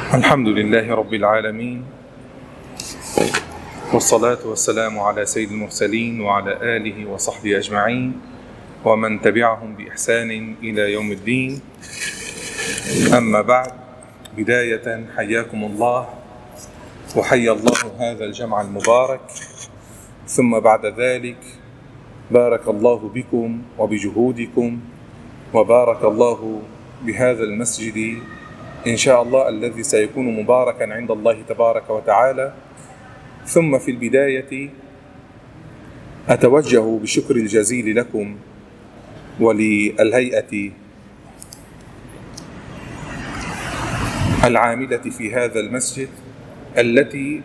الحمد لله رب العالمين، والصلاة والسلام على سيد المرسلين وعلى آله وصحبه أجمعين ومن تبعهم بإحسان إلى يوم الدين. أما بعد، بداية حياكم الله وحيا الله هذا الجمع المبارك، ثم بعد ذلك بارك الله بكم وبجهودكم، وبارك الله بهذا المسجد إن شاء الله الذي سيكون مباركا عند الله تبارك وتعالى. ثم في البداية أتوجه بالشكر الجزيل لكم وللهيئة العاملة في هذا المسجد التي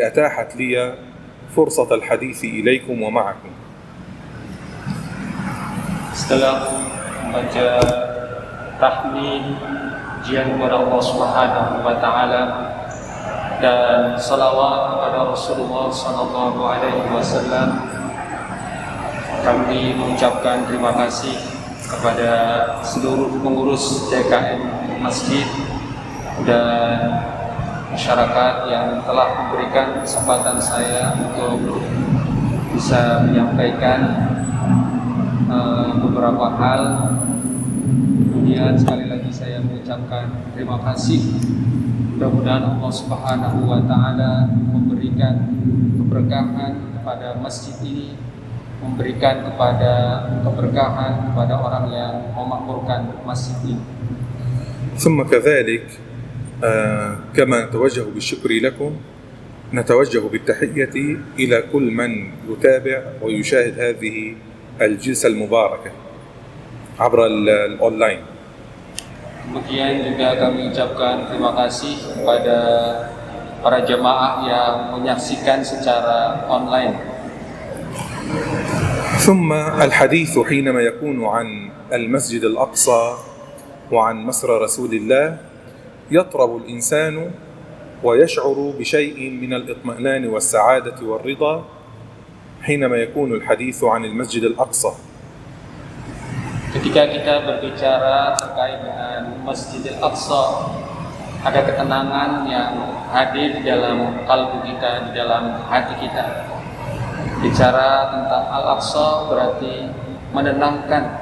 أتاحت لي فرصة الحديث إليكم ومعكم. Setelah membaca tahmid pujian kepada Allah Subhanahu wa taala dan salawat kepada Rasulullah sallallahu alaihi wasallam, kami mengucapkan terima kasih kepada seluruh pengurus DKM masjid dan masyarakat yang telah memberikan kesempatan saya untuk bisa menyampaikan beberapa hal. Kemudian sekali lagi saya mengucapkan terima kasih. Mudah-mudahan Allah Subhanahu wa taala memberikan keberkahan kepada masjid ini, memberikan keberkahan kepada orang yang memakmurkan masjid ini. ثم كذلك كما نتوجه بالشكر لكم، نتوجه بالتحية إلى كل من يتابع ويشاهد هذه الجلسة المباركة عبر الأونلاين. Kemudian juga kami ucapkan terima kasih kepada para jemaah yang menyaksikan secara online. ثم الحديث حينما يكون عن المسجد الأقصى وعن مسرى رسول الله يطرب الإنسان ويشعر بشيء من الإطمئنان والسعادة والرضا حينما يكون الحديث عن المسجد الأقصى. Ketika kita berbicara terkait dengan Masjidil Aqsa, ada ketenangan yang hadir di dalam kalbu kita, di dalam hati kita. Bicara tentang Al-Aqsa berarti menenangkan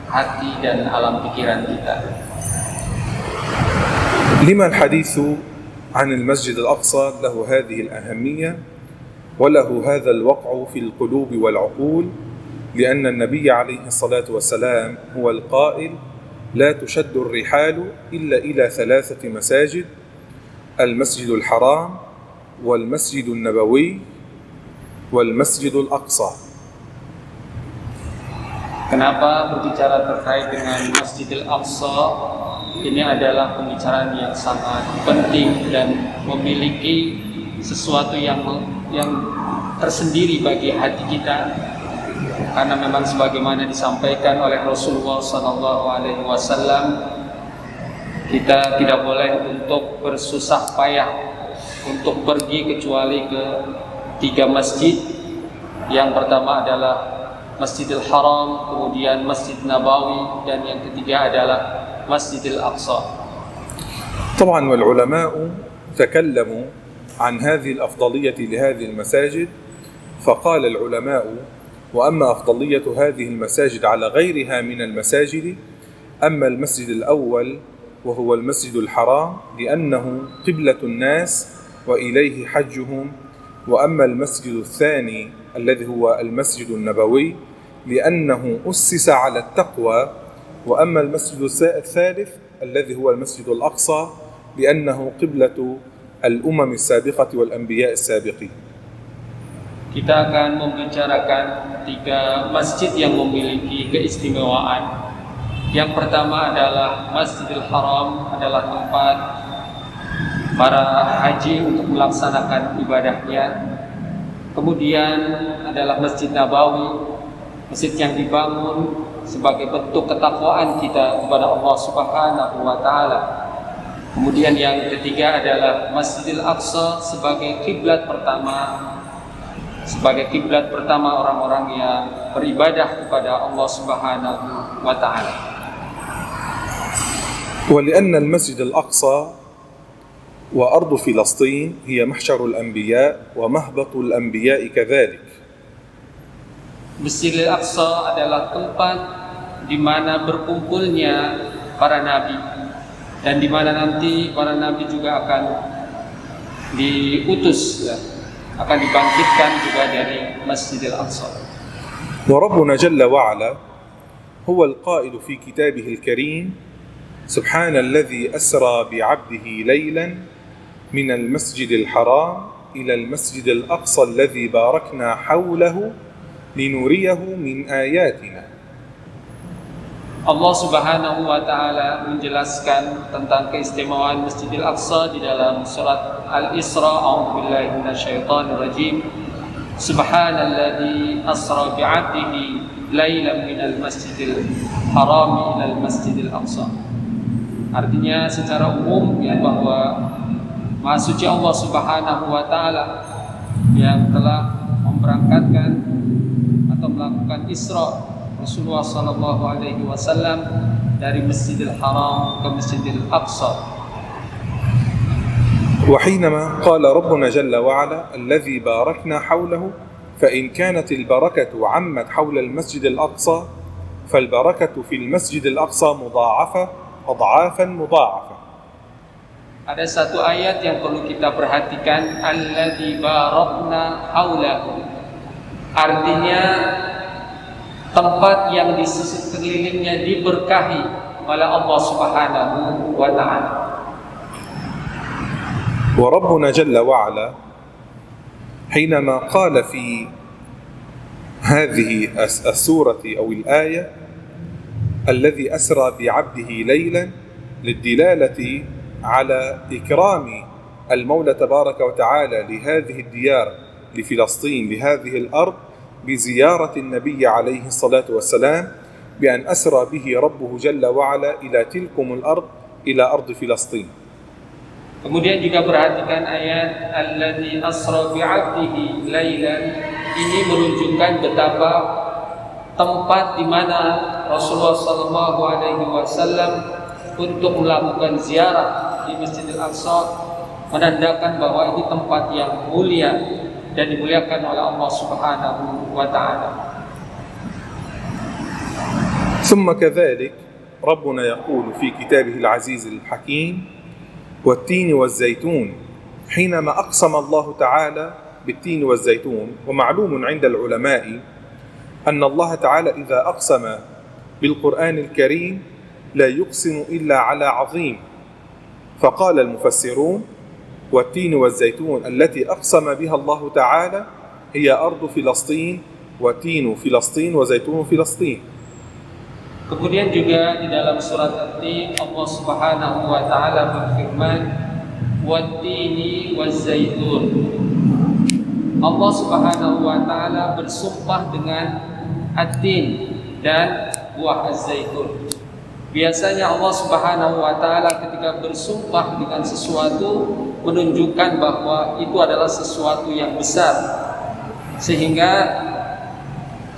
hati dan alam pikiran kita. لما الحديث عن المسجد الأقصى له هذه الأهمية وله هذا الوقع في القلوب والعقول؟ لأن النبي عليه الصلاة والسلام هو القائل: لا تشد الرحال إلا إلى 3 مساجد، المسجد الحرام والمسجد النبوي والمسجد الأقصى. Kenapa berbicara terkait dengan Masjidil Aqsa? Ini adalah pembicaraan yang sangat penting dan memiliki sesuatu yang tersendiri bagi hati kita. Karena memang sebagaimana disampaikan oleh Rasulullah SAW, kita tidak boleh untuk bersusah payah untuk pergi kecuali ke 3 masjid. Yang pertama adalah Masjidil Haram, kemudian Masjid Nabawi, dan yang ketiga adalah Masjidil Aqsa. طبعا والعلماء تكلموا عن هذه الأفضلية لهذه المساجد، فقال العلماء: وأما أفضلية هذه المساجد على غيرها من المساجد، أما المسجد الأول وهو المسجد الحرام لأنه قبلة الناس وإليه حجهم، وأما المسجد الثاني الذي هو المسجد النبوي لأنه أسس على التقوى، وأما المسجد الثالث الذي هو المسجد الأقصى لأنه قبلة الأمم السابقة والأنبياء السابقين. Kita akan membicarakan 3 masjid yang memiliki keistimewaan. Yang pertama adalah Masjidil Haram, adalah tempat para haji untuk melaksanakan ibadahnya. Kemudian adalah Masjid Nabawi, masjid yang dibangun sebagai bentuk ketakwaan kita kepada Allah Subhanahu wa taala. Kemudian yang ketiga adalah Masjidil Aqsa sebagai kiblat pertama, orang-orang yang beribadah kepada Allah Subhanahu wa taala. ولأن المسجد الأقصى وأرض فلسطين هي محشر الأنبياء ومهبط الأنبياء كذلك. Masjidil Aqsa adalah tempat di mana berkumpulnya para nabi dan di mana nanti para nabi juga akan diutus, akan dibangkitkan juga dari Masjidil Aqsa. وربنا جل وعلا هو القائل في كتابه الكريم: سبحان الذي أسرى بعبده ليلا من المسجد الحرام إلى المسجد الأقصى الذي باركنا حوله لنريه من آياتنا. Allah Subhanahu wa taala menjelaskan tentang keistimewaan Masjidil Aqsa di dalam surat Al-Isra. A'udzubillahi minasyaitonir rajim. Subhanalladzi asra bi'abdihi lailan minal masjidil haram ilal masjidil aqsa. Artinya secara umum ya bahwa Maha Suci Allah Subhanahu wa taala yang telah memberangkatkan atau melakukan Isra Rasulullah sallallahu alaihi wasallam dari Masjidil Haram ke Masjidil Aqsa. وحينما قال ربنا جل وعلا الذي باركنا حوله، فإن كانت البركة عمت حول المسجد الأقصى فالبركة في المسجد الأقصى مضاعفة أضعافا مضاعفة. Ada satu ayat yang perlu kita perhatikan, alladzi barakna haulahu. Artinya tempat yang di sekelilingnya diberkahi oleh Allah Subhanahu wa taala. وربنا جل وعلا حينما قال في هذه السورة أو الآية الذي أسرى بعبده ليلا للدلالة على إكرام المولى تبارك وتعالى لهذه الديار لفلسطين لهذه الأرض بزيارة النبي عليه الصلاة والسلام بأن أسرى به ربه جل وعلا إلى تلكم الأرض إلى أرض فلسطين. Kemudian juga perhatikan ayat alladzi asra bi'abdihi lailan. Ini menunjukkan betapa tempat di mana Rasulullah sallallahu alaihi wasallam untuk melakukan ziarah di Masjidil Aqsa menandakan bahwa ini tempat yang mulia dan dimuliakan oleh Allah Subhanahu wa taala. ثم كذلك ربنا يقول في كتابه العزيز الحكيم: والتين والزيتون، حينما أقسم الله تعالى بالتين والزيتون. ومعلوم عند العلماء أن الله تعالى إذا أقسم بالقرآن الكريم لا يقسم إلا على عظيم، فقال المفسرون: والتين والزيتون التي أقسم بها الله تعالى هي أرض فلسطين، وتين فلسطين وزيتون فلسطين. Kemudian juga di dalam surat At-Tin Allah Subhanahu wa taala berfirman, "Wat-tini waz-zaitun." Allah Subhanahu wa taala bersumpah dengan at-tin dan buah az-zaitun. Biasanya Allah Subhanahu wa taala ketika bersumpah dengan sesuatu menunjukkan bahwa itu adalah sesuatu yang besar. Sehingga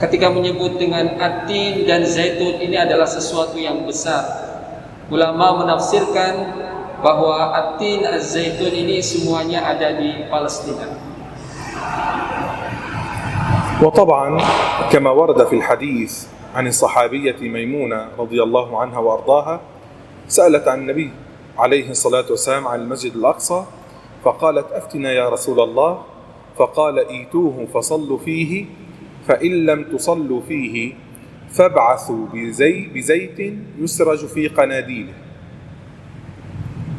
ketika menyebut dengan at-tin dan zaitun ini adalah sesuatu yang besar. Ulama menafsirkan bahwa at-tin az-zaitun ini semuanya ada di Palestina. وطبعا كما ورد في الحديث عن الصحابية ميمونة رضي الله عنها وأرضاها، سألت عن النبي عليه الصلاة والسلام عن المسجد الأقصى فقالت: أفتنا يا رسول الله. فقال: إيتوه فصلوا فيه، فإن لم تصلوا فيه فابعثوا بزيت يسرج في قناديله.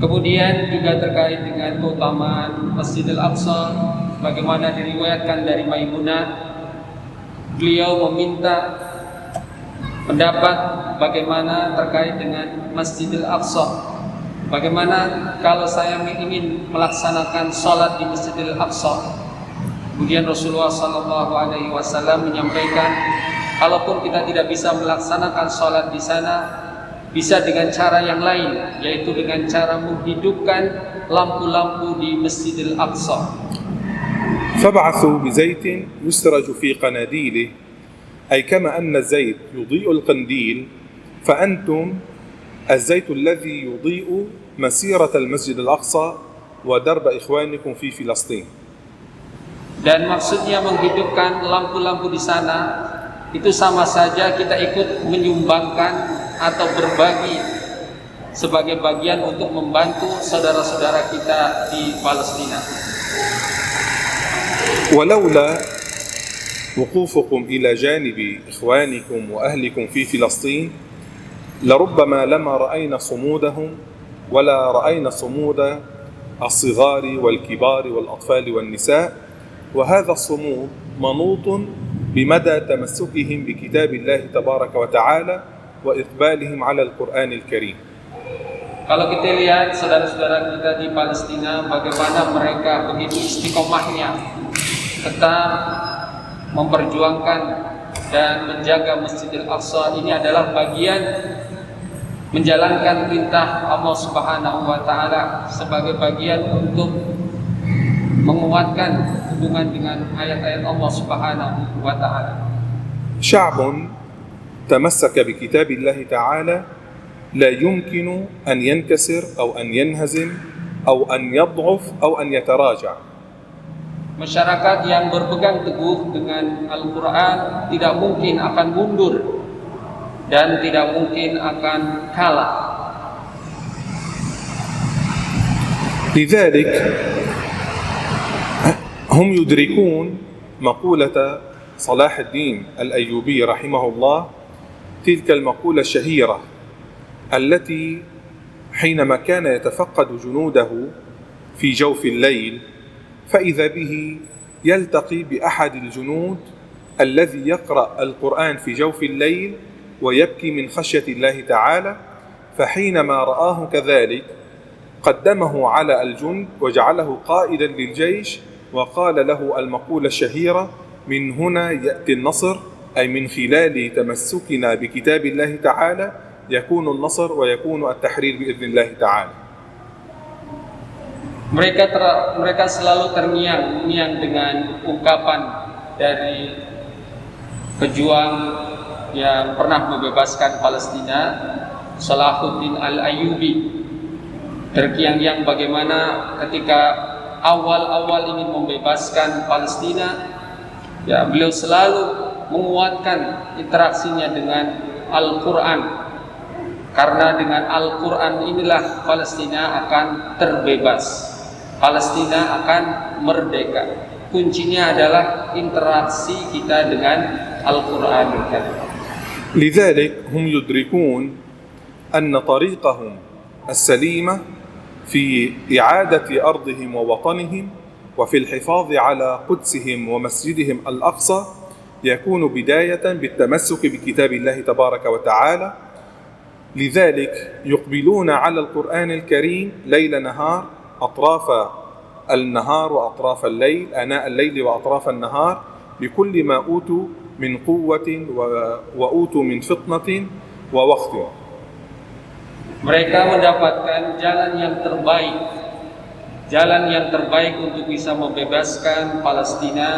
Kemudian juga terkait dengan keutamaan Masjidil Aqsa, bagaimana diriwayatkan dari Maimunah, beliau meminta pendapat bagaimana terkait dengan Masjidil Aqsa. Bagaimana kalau saya ingin melaksanakan sholat di Masjidil Aqsa? Kemudian Rasulullah sallallahu alaihi wasallam menyampaikan, kalaupun kita tidak bisa melaksanakan sholat di sana, bisa dengan cara yang lain, yaitu dengan cara menghidupkan lampu-lampu di Masjidil Aqsa. فابعثوا بزيت يسرج في قناديله، أي كما أن الزيت يضيء القنديل فأنتم الزيت الذي يضيء مسيرة المسجد الأقصى ودرب إخوانكم في فلسطين. Dan maksudnya menghidupkan lampu-lampu di sana itu sama saja kita ikut menyumbangkan atau berbagi sebagai bagian untuk membantu saudara-saudara kita di Palestina. ولولا وقوفكم إلى جانب إخوانكم وأهلكم في فلسطين لربما لما رأينا صمودهم ولا رأينا صمود الصغار والكبار والأطفال والنساء، وهذا الصمود منوط بمدى تمسكهم بكتاب الله تبارك وتعالى وإقبالهم على القرآن الكريم. Kalau kita lihat saudara-saudara kita di Palestina, bagaimana mereka begitu istiqomahnya tetap memperjuangkan dan menjaga Masjidil Aqsa, ini adalah bagian menjalankan perintah Allah Subhanahu wa taala sebagai bagian untuk menguatkan hubungan dengan ayat-ayat Allah Subhanahu wa taala. شعب تمسك بكتاب الله تعالى لا يمكن أن ينكسر أو أن ينهزم أو أن يضعف أو أن يتراجع. Masyarakat yang berpegang teguh dengan Al-Quran tidak mungkin akan mundur dan tidak mungkin akan kalah. لذلك هم يدركون مقولة صلاح الدين الأيوبي رحمه الله، تلك المقولة الشهيرة التي حينما كان يتفقد جنوده في جوف الليل فإذا به يلتقي بأحد الجنود الذي يقرأ القرآن في جوف الليل ويبكي من خشية الله تعالى، فحينما رآه كذلك قدمه على الجند وجعله قائدا للجيش وقال له المقولة الشهيرة: من هنا يأتي النصر، أي من خلال تمسكنا بكتاب الله تعالى يكون النصر ويكون التحرير بإذن الله تعالى. Mereka selalu terngiang-ngiang dengan ungkapan dari pejuang yang pernah membebaskan Palestina, Salahuddin Al-Ayyubi. Terkiang-kiang bagaimana ketika awal-awal ingin membebaskan Palestina, ya beliau selalu menguatkan interaksinya dengan Al-Quran. Karena dengan Al-Quran inilah Palestina akan terbebas, Palestina akan merdeka. Kuncinya adalah interaksi kita dengan Al-Quran. لذلك هم يدركون أن طريقهم السليمة في إعادة أرضهم ووطنهم وفي الحفاظ على قدسهم ومسجدهم الأقصى يكون بداية بالتمسك بكتاب الله تبارك وتعالى. لذلك يقبلون على القرآن الكريم ليل نهار، أطراف النهار وأطراف الليل، آناء الليل وأطراف النهار، بكل ما أوتوا من قوة وأوتوا من فطنة ووقت. Mereka mendapatkan jalan yang terbaik untuk bisa membebaskan Palestina,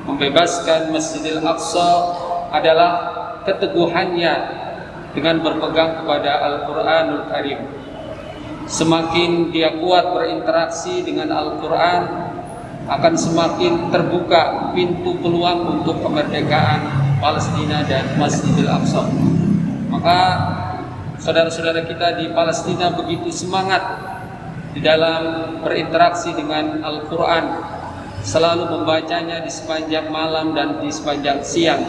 membebaskan Masjidil Aqsa adalah keteguhannya dengan berpegang kepada Al-Quranul Karim. Semakin dia kuat berinteraksi dengan Al-Quran, akan semakin terbuka pintu peluang untuk kemerdekaan Palestina dan Masjidil Aqsa. Maka saudara-saudara kita di Palestina begitu semangat di dalam berinteraksi dengan Al-Quran, selalu membacanya di sepanjang malam dan di sepanjang siang,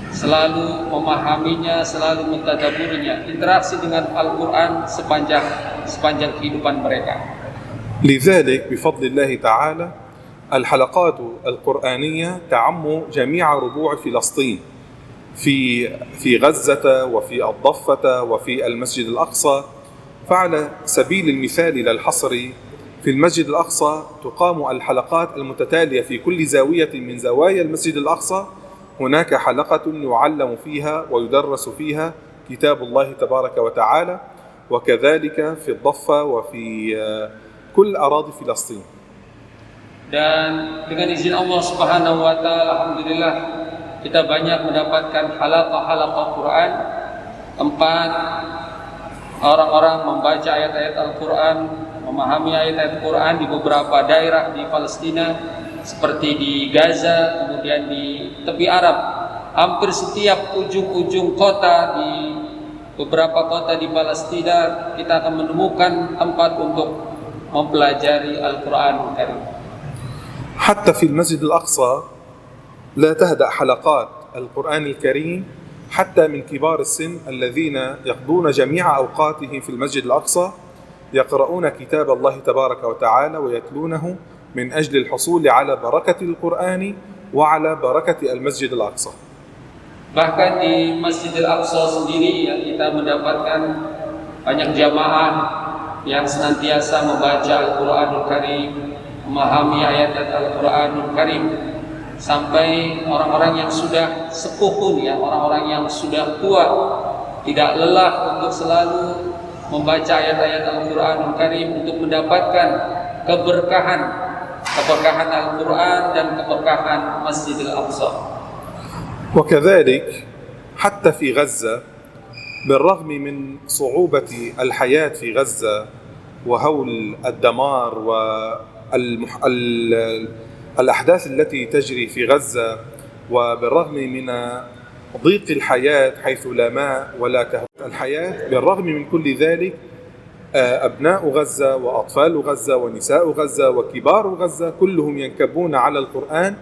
selalu memahaminya, selalu mentadaburinya, interaksi dengan Al-Quran sepanjang kehidupan mereka. لذلك بفضل الله تعالى الحلقات القرآنية تعم جميع ربوع فلسطين، في غزة وفي الضفة وفي المسجد الأقصى. فعلى سبيل المثال لا الحصر، في المسجد الأقصى تقام الحلقات المتتالية في كل زاوية من زوايا المسجد الأقصى. هناك حلقة يعلم فيها ويدرس فيها كتاب الله تبارك وتعالى، وكذلك في الضفة وفي كل أراضي فلسطين. Dan dengan izin Allah Subhanahu wa taala, alhamdulillah kita banyak mendapatkan halaqah Quran, tempat orang-orang membaca ayat-ayat Al-Quran, memahami ayat-ayat Al-Quran di beberapa daerah di Palestina, seperti di Gaza, kemudian di tepi Arab. Hampir setiap ujung-ujung kota di beberapa kota di Palestina kita akan menemukan tempat untuk mempelajari Al-Quran Karim. حتى في المسجد الأقصى لا تهدأ حلقات القرآن الكريم حتى من كبار السن الذين يقضون جميع أوقاتهم في المسجد الأقصى يقرؤون كتاب الله تبارك وتعالى ويتلونه من أجل الحصول على بركة القرآن وعلى بركة المسجد الأقصى. Bahkan di Masjidil Aqsa sendiri ya, kita mendapatkan banyak jamaah yang senantiasa membaca Al-Quranul Karim, memahami ayat-ayat Al-Quranul Karim, sampai orang-orang yang sudah sepuh pun ya, orang-orang yang sudah tua tidak lelah untuk selalu membaca ayat-ayat Al-Quranul Karim untuk mendapatkan keberkahan Al-Quran dan keberkahan Masjidil Aqsa. وكذلك حتى في غزة بالرغم من صعوبة الحياة في غزة وهول الدمار والأحداث التي تجري في غزة، وبالرغم من ضيق الحياة حيث لا ماء ولا كهرباء الحياة، بالرغم من كل ذلك أبناء غزة وأطفال غزة ونساء غزة وكبار غزة كلهم ينكبون على القرآن.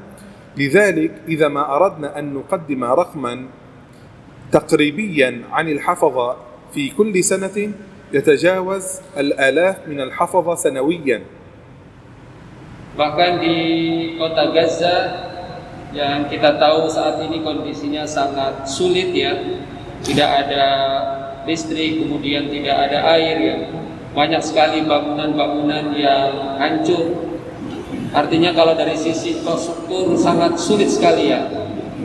لذلك إذا ما أردنا أن نقدم رقما تقريبيا عن الحفظة في كل سنة يتجاوز الآلاف من الحفظة سنويا. Bahkan di kota Gaza yang kita tahu saat ini kondisinya sangat sulit ya, tidak ada listrik, kemudian tidak ada air ya, banyak sekali bangunan-bangunan yang hancur. Artinya kalau dari sisi infrastruktur sangat sulit sekali ya,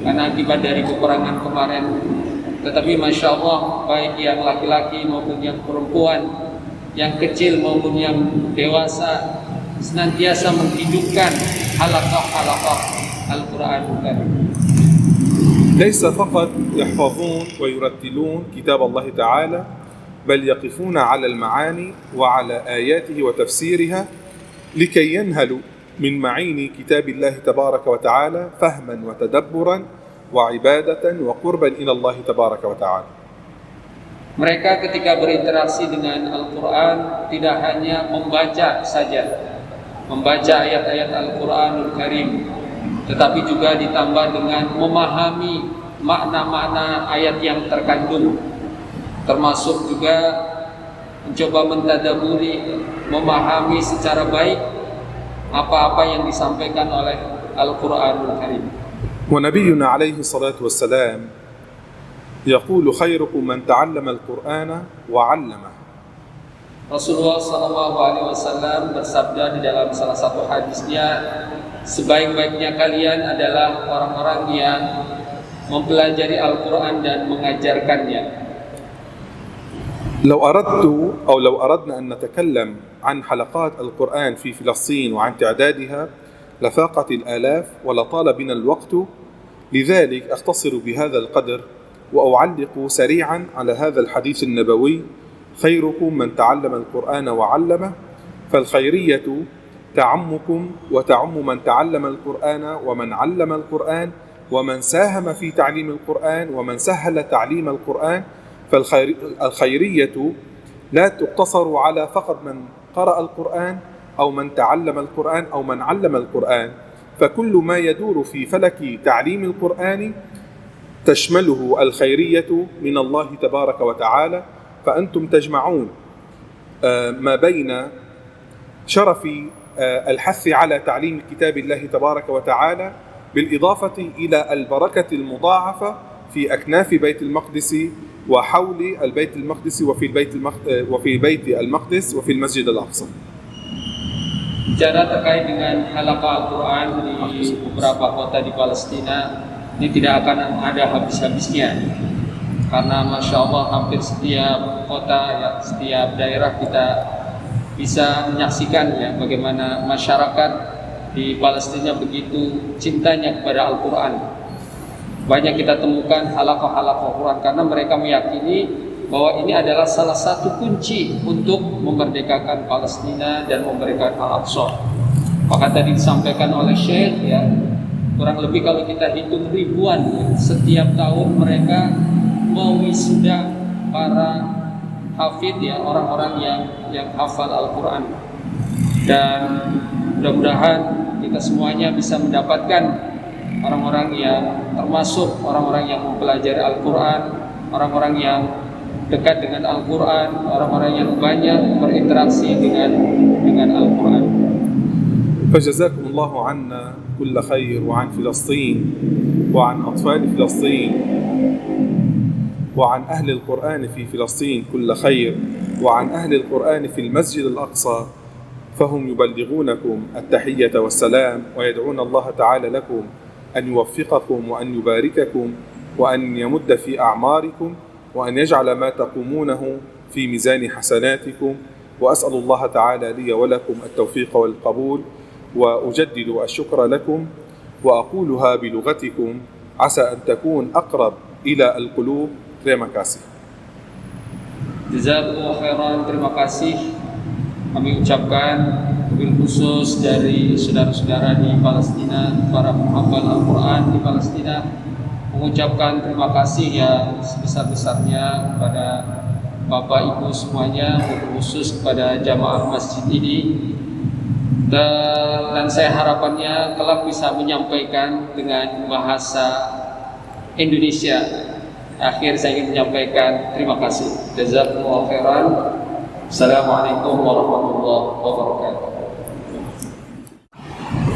karena akibat dari peperangan kemarin. Tetapi Masya Allah, baik yang laki-laki maupun yang perempuan, yang kecil maupun yang dewasa, senantiasa menghidupkan halaqah-halaqah Al-Quran Karim. ليس فقط يحفظون ويرتلون كتاب الله تعالى، بل يقفون على المعاني وعلى آياته وتفسيرها لكي ينهلوا من معين كتاب الله تبارك وتعالى فهما وتدبرا وعبادة وقربا إلى الله تبارك وتعالى. Mereka ketika berinteraksi dengan Al-Quran tidak hanya membaca saja, membaca ayat-ayat Al-Quranul Karim, tetapi juga ditambah dengan memahami makna-makna ayat yang terkandung, termasuk juga mencoba mentadaburi, memahami secara baik apa-apa yang disampaikan oleh Al-Quranul Karim. ونبينا عليه الصلاة والسلام يقول خيركم من تعلم القرآن وعلمه. Rasulullah SAW bersabda di dalam salah satu hadisnya, sebaik-baiknya kalian adalah orang-orang yang mempelajari Al-Quran dan mengajarkannya. لو أردنا أن نتكلم عن حلقات القرآن في فلسطين وعن تعدادها لفاقت الآلاف ولطال بنا الوقت. لذلك أختصر بهذا القدر وأعلق سريعا على هذا الحديث النبوي: خيركم من تعلم القرآن وعلمه. فالخيرية تعمكم وتعم من تعلم القرآن ومن علم القرآن ومن ساهم في تعليم القرآن ومن سهل تعليم القرآن. فالخيرية لا تقتصر على فقط من قرأ القرآن أو من تعلم القرآن أو من علم القرآن، فكل ما يدور في فلك تعليم القرآن تشمله الخيرية من الله تبارك وتعالى. فأنتم تجمعون ما بين شرف الحث على تعليم كتاب الله تبارك وتعالى بالإضافة إلى البركة المضاعفة في أكناف بيت المقدس وحول البيت المقدس وفي بيت المقدس وفي المسجد الأقصى. Bicara terkait dengan halaqah Al-Quran di beberapa kota di Palestina, ini tidak akan ada habis-habisnya, karena Masya Allah hampir setiap kota, ya, setiap daerah kita bisa menyaksikan ya, bagaimana masyarakat di Palestina begitu cintanya kepada Al-Quran. Banyak kita temukan halaqah-halaqah Al-Quran karena mereka meyakini bahwa ini adalah salah satu kunci untuk memerdekakan Palestina dan memerdekakan Al-Aqsa. Maka tadi disampaikan oleh Syekh ya, kurang lebih kalau kita hitung ribuan ya, setiap tahun mereka mewisuda para hafid ya, orang-orang yang hafal Al-Quran. Dan mudah-mudahan kita semuanya bisa mendapatkan orang-orang yang termasuk orang-orang yang mempelajari Al-Quran, orang-orang yang dekat dengan Al-Quran, orang-orang yang banyak berinteraksi dengan Al-Quran. فجزاكم الله عنا كل خير وعن فلسطين وعن أطفال فلسطين وعن أهل القرآن في فلسطين كل خير وعن أهل القرآن في المسجد الأقصى، فهم يبلغونكم التحية والسلام ويدعون الله تعالى لكم أن يوفقكم وأن يبارككم وأن يمد في أعماركم وأن يجعل ما تقومونه في ميزان حسناتكم، وأسأل الله تعالى لي ولكم التوفيق والقبول، وأجدد الشكر لكم وأقولها بلغتكم عسى أن تكون أقرب إلى القلوب. Terima kasih. Jazakumullah khairan, terima kasih kami ucapkan wabil khusus dari saudara-saudara di Palestina, para penghafal Al-Quran di Palestina, mengucapkan terima kasih yang sebesar-besarnya kepada Bapak Ibu semuanya, khusus kepada jamaah masjid ini. Dan saya harapannya kelak bisa menyampaikan dengan bahasa Indonesia. Akhir saya ingin menyampaikan terima kasih. Jazakumullah khairan. Assalamualaikum warahmatullahi wabarakatuh.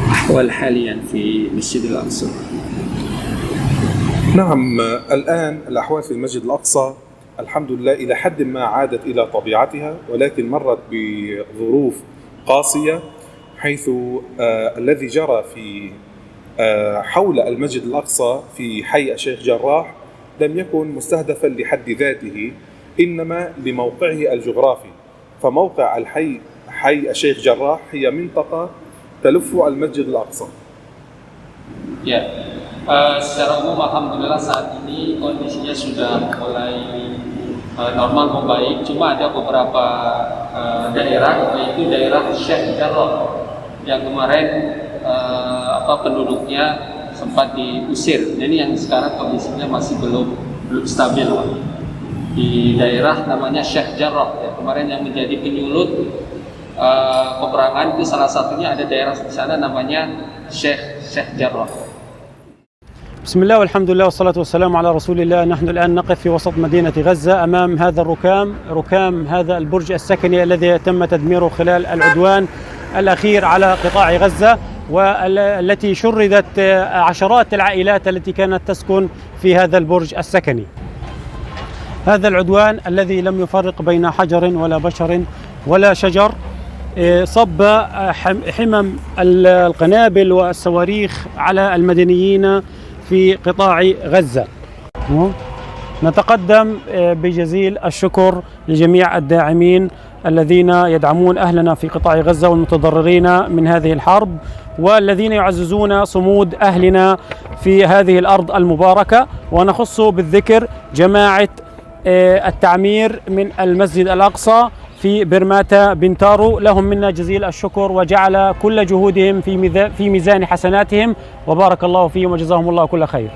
أحوال حاليا في مسجد الأقصى. نعم، الآن الأحوال في المسجد الأقصى الحمد لله إلى حد ما عادت إلى طبيعتها، ولكن مرت بظروف قاسية، حيث الذي جرى في حول المسجد الأقصى في حي الشيخ جراح لم يكن مستهدفا لحد ذاته، إنما لموقعه الجغرافي. فموقع حي الشيخ جراح هي منطقة تلف المسجد الأقصى. Ya, secara umum alhamdulillah saat ini kondisinya sudah mulai normal membaik. Cuma ada beberapa daerah, yaitu daerah Syekh Jarrah yang kemarin penduduknya sempat diusir. Jadi yang sekarang kondisinya masih belum stabil di daerah namanya Syekh Jarrah ya, kemarin yang menjadi penyulut peperangan itu salah satunya ada daerah di sana namanya Syekh Jarrah. بسم الله والحمد لله والصلاة والسلام على رسول الله. نحن الآن نقف في وسط مدينة غزة أمام هذا ركام هذا البرج السكني الذي تم تدميره خلال العدوان الأخير على قطاع غزة، والتي شردت عشرات العائلات التي كانت تسكن في هذا البرج السكني. هذا العدوان الذي لم يفرق بين حجر ولا بشر ولا شجر صب حمم القنابل والصواريخ على المدنيين في قطاع غزة. نتقدم بجزيل الشكر لجميع الداعمين الذين يدعمون أهلنا في قطاع غزة والمتضررين من هذه الحرب، والذين يعززون صمود أهلنا في هذه الأرض المباركة. ونخص بالذكر جماعة التعمير من المسجد الأقصى في برماتا بنتارو، لهم منا جزيل الشكر، وجعل كل جهودهم في ميزان حسناتهم، وبارك الله فيهم وجزاهم الله كل خير.